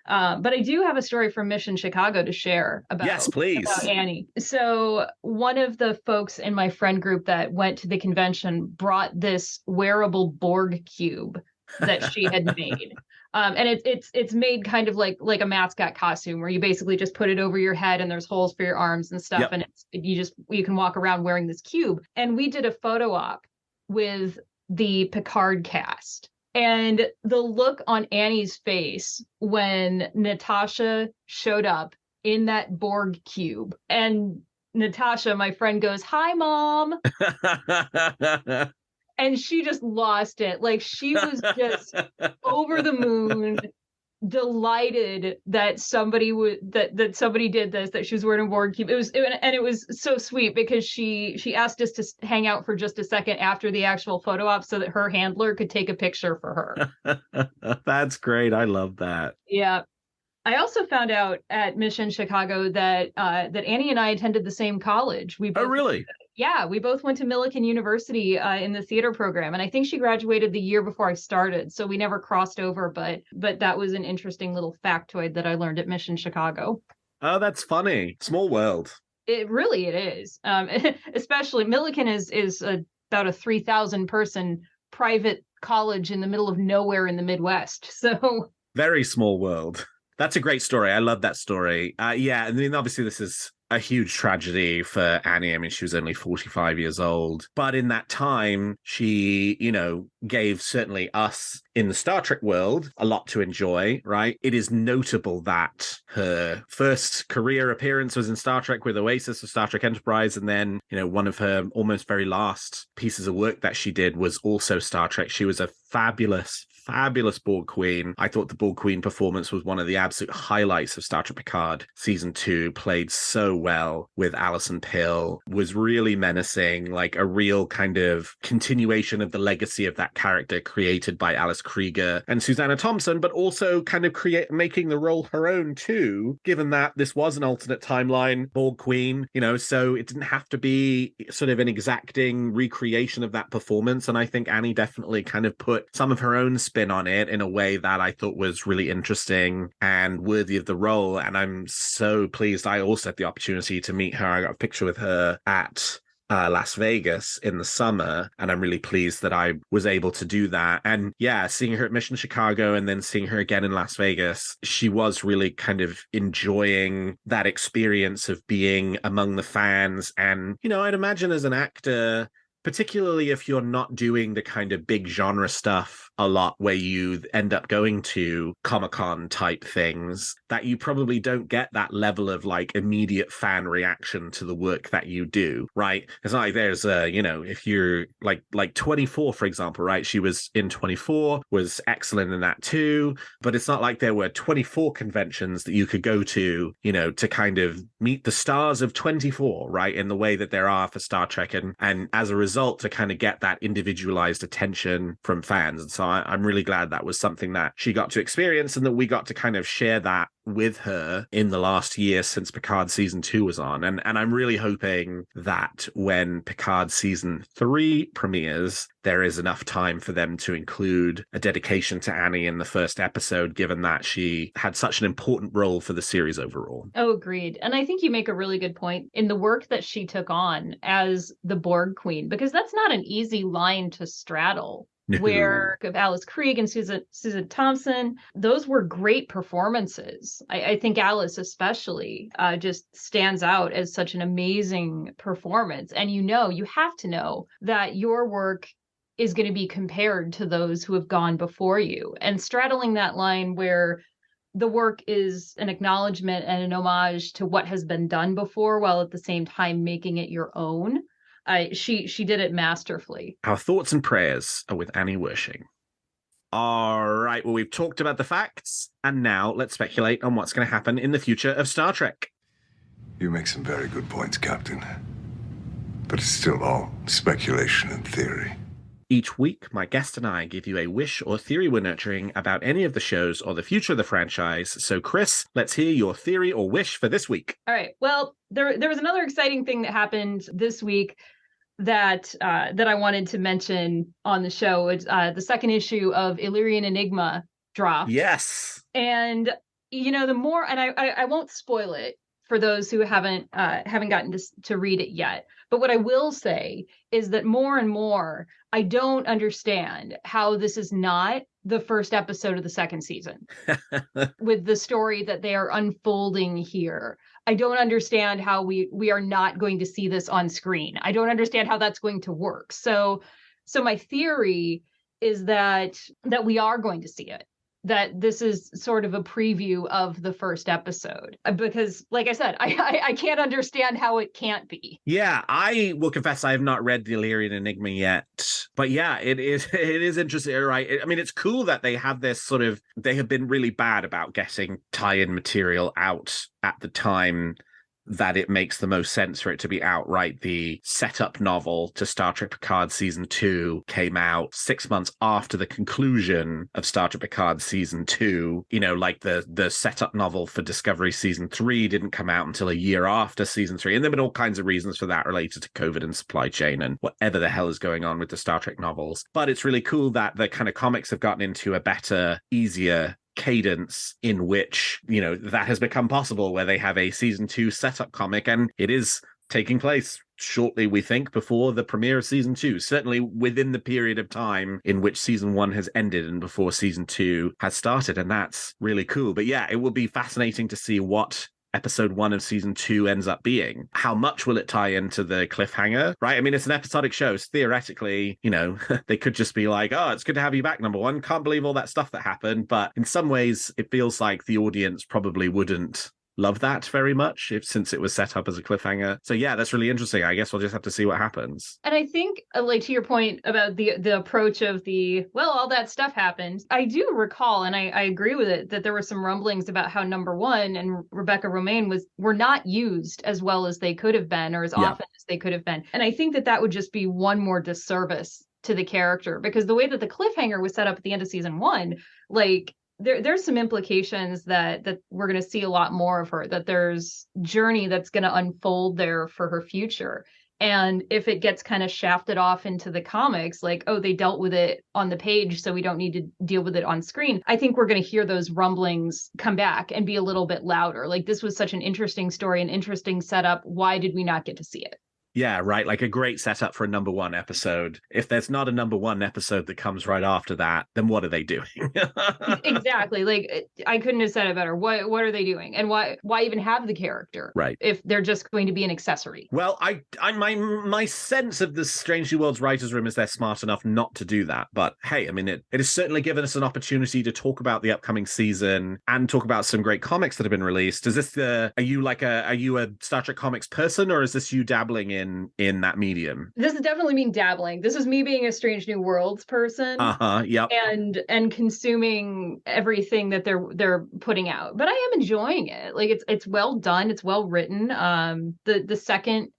I do have a story from Mission Chicago to share about, yes, please, about Annie. So one of the folks in my friend group that went to the convention brought this wearable Borg cube that she had made. And it's made kind of like a mascot costume, where you basically just put it over your head and there's holes for your arms and stuff. Yep. And you can walk around wearing this cube. And we did a photo op with the Picard cast. And the look on Annie's face when Natasha showed up in that Borg cube, and Natasha, my friend, goes, "Hi, Mom." And she just lost it. Like, she was just over the moon, delighted that somebody that somebody did this, that she was wearing a Borg cube. It was so sweet, because she asked us to hang out for just a second after the actual photo op so that her handler could take a picture for her. That's great. I love that. Yeah. I also found out at Mission Chicago that Annie and I attended the same college. Oh, really? Yeah, we both went to Millikan University in the theater program, and I think she graduated the year before I started, so we never crossed over. But that was an interesting little factoid that I learned at Mission Chicago. Oh, that's funny. Small world. It is. Especially Millikan is about a 3,000 person private college in the middle of nowhere in the Midwest. So very small world. That's a great story. I love that story. Yeah, I mean, obviously this is a huge tragedy for Annie. I mean, she was only 45 years old. But in that time, she, gave certainly us in the Star Trek world a lot to enjoy, right? It is notable that her first career appearance was in Star Trek with Oasis of Star Trek Enterprise. And then, one of her almost very last pieces of work that she did was also Star Trek. She was a fabulous Borg Queen. I thought the Borg Queen performance was one of the absolute highlights of Star Trek Picard Season 2. Played so well with Alison Pill, was really menacing, like a real kind of continuation of the legacy of that character created by Alice Krieger and Susanna Thompson, but also kind of making the role her own too, given that this was an alternate timeline Borg Queen, so it didn't have to be sort of an exacting recreation of that performance. And I think Annie definitely kind of put some of her own spin on it in a way that I thought was really interesting and worthy of the role. And I'm so pleased. I also had the opportunity to meet her. I got a picture with her at Las Vegas in the summer, and I'm really pleased that I was able to do that. And yeah, seeing her at Mission Chicago and then seeing her again in Las Vegas, she was really kind of enjoying that experience of being among the fans. And, I'd imagine as an actor, particularly if you're not doing the kind of big genre stuff a lot where you end up going to Comic-Con type things, that you probably don't get that level of like immediate fan reaction to the work that you do, right? It's not like there's if you're like 24, for example, right? She was in 24, was excellent in that too, but it's not like there were 24 conventions that you could go to, to kind of meet the stars of 24, right? In the way that there are for Star Trek, and as a result to kind of get that individualized attention from fans. And so I'm really glad that was something that she got to experience and that we got to kind of share that with her in the last year since Picard season 2 was on. And I'm really hoping that when Picard season 3 premieres, there is enough time for them to include a dedication to Annie in the first episode, given that she had such an important role for the series overall. Oh, agreed. And I think you make a really good point in the work that she took on as the Borg Queen, because that's not an easy line to straddle. No. Where Alice Krieg and Susan Thompson, those were great performances. I think Alice especially just stands out as such an amazing performance. And you have to know that your work is going to be compared to those who have gone before you. And straddling that line where the work is an acknowledgement and an homage to what has been done before, while at the same time making it your own. She did it masterfully. Our thoughts and prayers are with Annie Wershing. All right, well, we've talked about the facts, and now let's speculate on what's going to happen in the future of Star Trek. You make some very good points, Captain. But it's still all speculation and theory. Each week, my guest and I give you a wish or theory we're nurturing about any of the shows or the future of the franchise. So, Chris, let's hear your theory or wish for this week. All right. Well, there was another exciting thing that happened this week that I wanted to mention on the show. It's the second issue of Illyrian Enigma dropped. Yes. And, the more, and I won't spoil it for those who haven't gotten to read it yet. But what I will say is that more and more, I don't understand how this is not the first episode of the second season with the story that they are unfolding here. I don't understand how we are not going to see this on screen. I don't understand how that's going to work. So my theory is that we are going to see it, that this is sort of a preview of the first episode, because like I said, I can't understand how it can't be. Yeah, I will confess I have not read the Illyrian Enigma yet, but yeah, it is interesting, right? I mean, it's cool that they have this sort of, they have been really bad about getting tie-in material out at the time that it makes the most sense for it to be out, right? The setup novel to Star Trek Picard Season 2 came out 6 months after the conclusion of Star Trek Picard Season 2. Like the setup novel for Discovery Season 3 didn't come out until a year after Season 3. And there have been all kinds of reasons for that related to COVID and supply chain and whatever the hell is going on with the Star Trek novels. But it's really cool that the kind of comics have gotten into a better, easier cadence in which that has become possible, where they have a season 2 setup comic, and it is taking place shortly, we think, before the premiere of season 2, certainly within the period of time in which season 1 has ended and before season 2 has started, and that's really cool. But yeah, it will be fascinating to see what episode 1 of season 2 ends up being. How much will it tie into the cliffhanger, right? I mean, it's an episodic show, so theoretically, they could just be like, oh, it's good to have you back, number one. Can't believe all that stuff that happened. But in some ways, it feels like the audience probably wouldn't love that very much since it was set up as a cliffhanger. So yeah, that's really interesting. I guess we'll just have to see what happens. And I think, like, to your point about the approach of all that stuff happened, I do recall, and I agree with it, that there were some rumblings about how number one and Rebecca Romijn were not used as well as they could have been, or as often as they could have been. And I think that would just be one more disservice to the character, because the way that the cliffhanger was set up at the end of season 1, like, there's some implications that we're going to see a lot more of her, that there's journey that's going to unfold there for her future. And if it gets kind of shafted off into the comics, like, oh, they dealt with it on the page, so we don't need to deal with it on screen, I think we're going to hear those rumblings come back and be a little bit louder. Like, this was such an interesting story, an interesting setup. Why did we not get to see it? Yeah, right. Like a great setup for a number one episode. If there's not a number one episode that comes right after that, then what are they doing? Exactly. Like I couldn't have said it better. What are they doing? And why even have the character? Right. If they're just going to be an accessory. Well, my sense of the Strange New Worlds writers' room is they're smart enough not to do that. But hey, I mean, it has certainly given us an opportunity to talk about the upcoming season and talk about some great comics that have been released. Is this are you a Star Trek comics person, or is this you dabbling in that medium? This is definitely me dabbling. This is me being a Strange New Worlds person. Yep. And consuming everything that they're putting out. But I am enjoying it. Like it's well done. It's well written. The second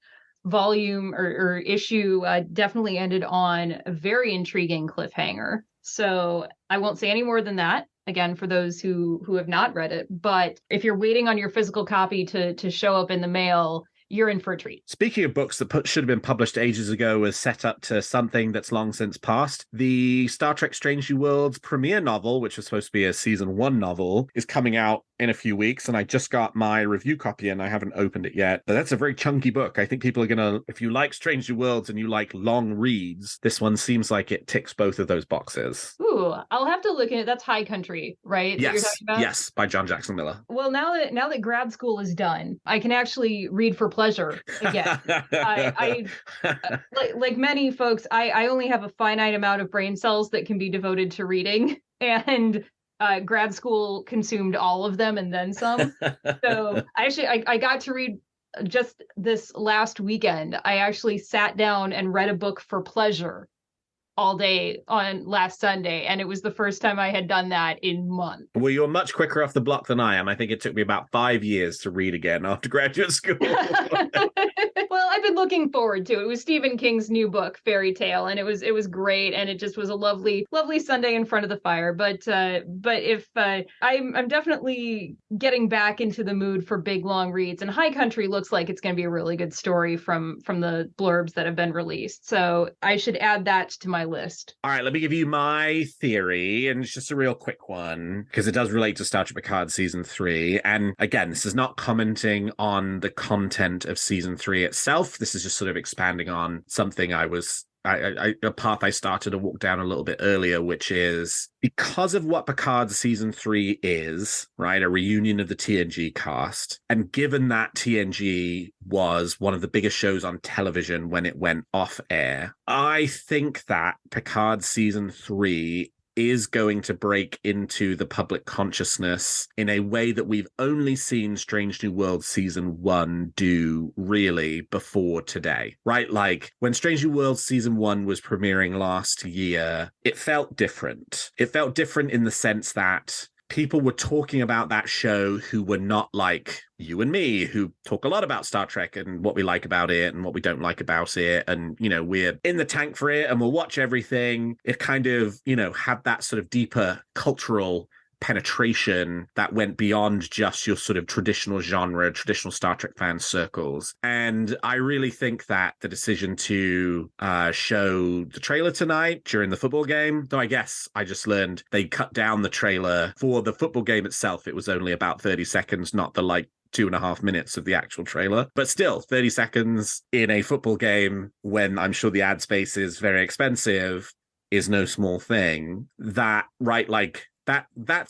volume or issue definitely ended on a very intriguing cliffhanger. So I won't say any more than that. Again, for those who have not read it, but if you're waiting on your physical copy to show up in the mail, you're in for a treat. Speaking of books that should have been published ages ago as set up to something that's long since passed, the Star Trek Strange New Worlds premiere novel, which was supposed to be a season 1 novel, is coming out in a few weeks, and I just got my review copy and I haven't opened it yet. But that's a very chunky book. I think people are gonna, if you like Strange New Worlds and you like long reads, this one seems like it ticks both of those boxes. Ooh, I'll have to look at it. That's High Country, right? Yes, by John Jackson Miller. Well, now that grad school is done, I can actually read for pleasure again. I like many folks, I only have a finite amount of brain cells that can be devoted to reading, and grad school consumed all of them and then some. So I got to read just this last weekend. I actually sat down and read a book for pleasure all day on last Sunday, and it was the first time I had done that in months. Well, you're much quicker off the block than I am. I think it took me about 5 years to read again after graduate school. Well, I've been looking forward to it. It was Stephen King's new book, Fairy Tale, and it was great, and it just was a lovely Sunday in front of the fire. But if I'm definitely getting back into the mood for big long reads, and High Country looks like it's going to be a really good story from the blurbs that have been released. So I should add that to my list. All right, let me give you my theory, and it's just a real quick one because it does relate to Star Trek Picard season 3. And again, this is not commenting on the content of season 3 itself. This is just sort of expanding on something a path I started to walk down a little bit earlier, which is because of what Picard season 3 is, right? A reunion of the TNG cast. And given that TNG was one of the biggest shows on television when it went off air, I think that Picard season 3 is going to break into the public consciousness in a way that we've only seen Strange New Worlds season 1 do really before today, right? Like when Strange New Worlds season 1 was premiering last year, it felt different. It felt different in the sense that people were talking about that show who were not like you and me, who talk a lot about Star Trek and what we like about it and what we don't like about it. And, we're in the tank for it and we'll watch everything. It kind of, had that sort of deeper cultural penetration that went beyond just your sort of traditional Star Trek fan circles. And I really think that the decision to show the trailer tonight during the football game, though I guess I just learned they cut down the trailer for the football game itself. It was only about 30 seconds, not the 2.5 minutes of the actual trailer, but still 30 seconds in a football game when I'm sure the ad space is very expensive is no small thing. That's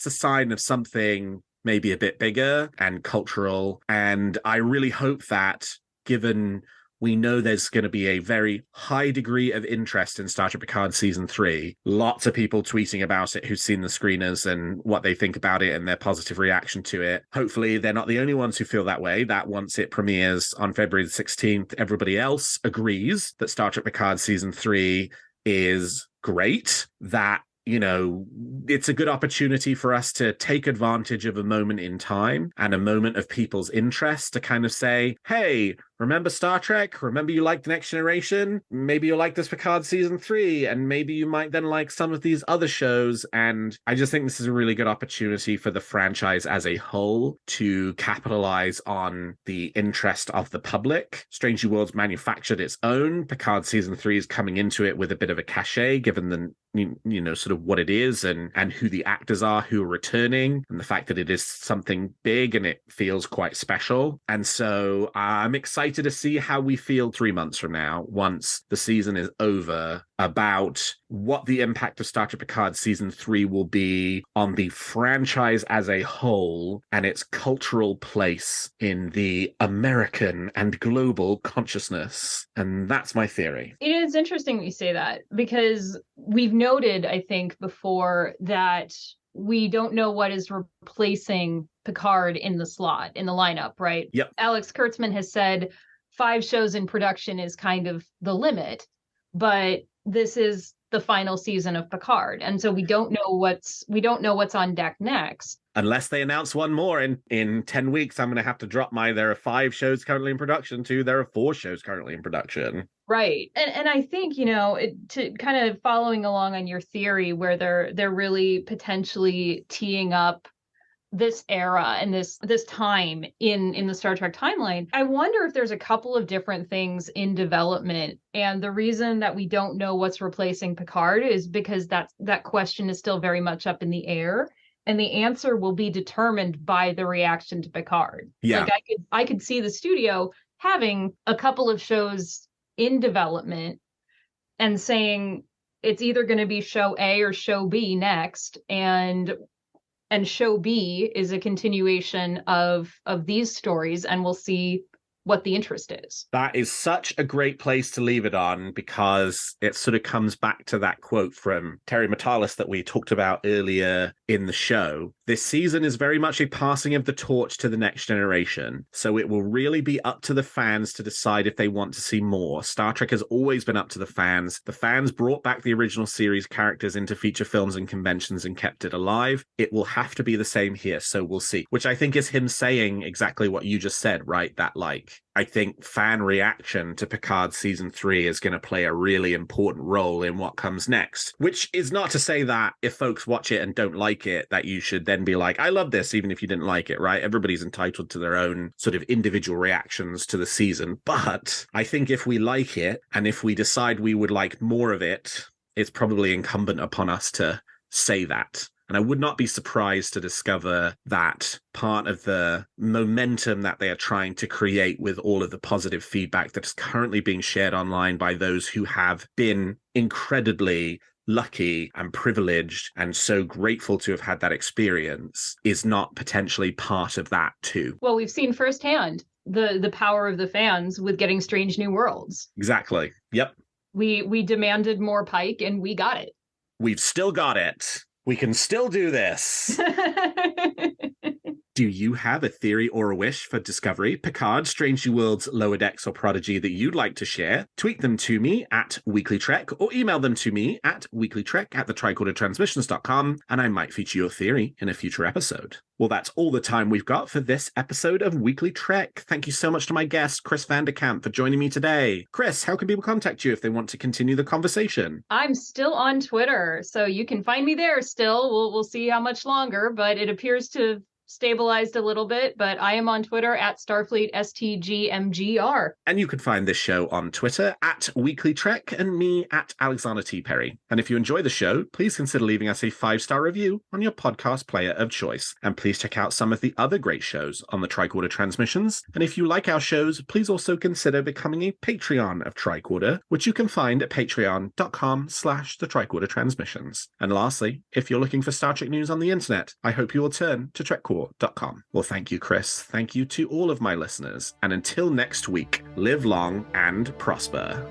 a sign of something maybe a bit bigger and cultural. And I really hope that, given we know there's going to be a very high degree of interest in Star Trek Picard season 3, lots of people tweeting about it who've seen the screeners and what they think about it and their positive reaction to it. Hopefully they're not the only ones who feel that way, that once it premieres on February the 16th, everybody else agrees that Star Trek Picard season 3 is great, that it's a good opportunity for us to take advantage of a moment in time and a moment of people's interest to kind of say, hey, remember Star Trek? Remember you liked The Next Generation? Maybe you'll like this Picard season 3, and maybe you might then like some of these other shows. And I just think this is a really good opportunity for the franchise as a whole to capitalize on the interest of the public. Strange New Worlds manufactured its own. Picard season 3 is coming into it with a bit of a cachet, given the sort of what it is and who the actors are who are returning, and the fact that it is something big and it feels quite special. And so I'm excited excited to see how we feel 3 months from now, once the season is over, about what the impact of Star Trek Picard Season 3 will be on the franchise as a whole and its cultural place in the American and global consciousness. And that's my theory. It is interesting you say that, because we've noted, I think, before that we don't know what is replacing Picard in the slot, in the lineup, right? Yep. Alex Kurtzman has said 5 shows in production is kind of the limit, but this is the final season of Picard. And so we don't know what's on deck next. Unless they announce one more in 10 weeks, I'm going to have to drop there are 5 shows currently in production to there are 4 shows currently in production. Right. And I think, to kind of following along on your theory where they're really potentially teeing up this era and this time in the Star Trek timeline, I wonder if there's a couple of different things in development. And the reason that we don't know what's replacing Picard is because that question is still very much up in the air. And the answer will be determined by the reaction to Picard. Yeah. Like I could see the studio having a couple of shows in development and saying it's either going to be show A or show B next, and show B is a continuation of these stories, and we'll see what the interest is. That is such a great place to leave it on, because it sort of comes back to that quote from Terry Matalas that we talked about earlier in the show. This season is very much a passing of the torch to the next generation, so it will really be up to the fans to decide if they want to see more. Star Trek has always been up to the fans. The fans brought back the original series characters into feature films and conventions and kept it alive. It will have to be the same here, so we'll see. Which I think is him saying exactly what you just said, right? That, I think fan reaction to Picard Season 3 is going to play a really important role in what comes next, which is not to say that if folks watch it and don't like it, that you should then be like, I love this, even if you didn't like it, right? Everybody's entitled to their own sort of individual reactions to the season. But I think if we like it, and if we decide we would like more of it, it's probably incumbent upon us to say that. And I would not be surprised to discover that part of the momentum that they are trying to create with all of the positive feedback that is currently being shared online by those who have been incredibly lucky and privileged and so grateful to have had that experience is not potentially part of that too. Well, we've seen firsthand the power of the fans with getting Strange New Worlds. Exactly. Yep. We demanded more Pike and we got it. We've still got it. We can still do this. Do you have a theory or a wish for Discovery, Picard, Strange New Worlds, Lower Decks, or Prodigy that you'd like to share? Tweet them to me at WeeklyTrek or email them to me at weeklytrek@thetricordertransmissions.com, and I might feature your theory in a future episode. Well, that's all the time we've got for this episode of Weekly Trek. Thank you so much to my guest, Chris Vanderkamp, for joining me today. Chris, how can people contact you if they want to continue the conversation? I'm still on Twitter, so you can find me there still. We'll see how much longer, but it appears to stabilized a little bit, but I am on Twitter at Starfleet STGMGR. And you can find this show on Twitter at WeeklyTrek and me at Alexander T. Perry. And if you enjoy the show, please consider leaving us a 5-star review on your podcast player of choice. And please check out some of the other great shows on the Tricorder Transmissions. And if you like our shows, please also consider becoming a Patreon of Tricorder, which you can find at patreon.com/the Tricorder Transmissions. And lastly, if you're looking for Star Trek news on the internet, I hope you will turn to TrekCore. Well, thank you, Chris. Thank you to all of my listeners. And until next week, live long and prosper.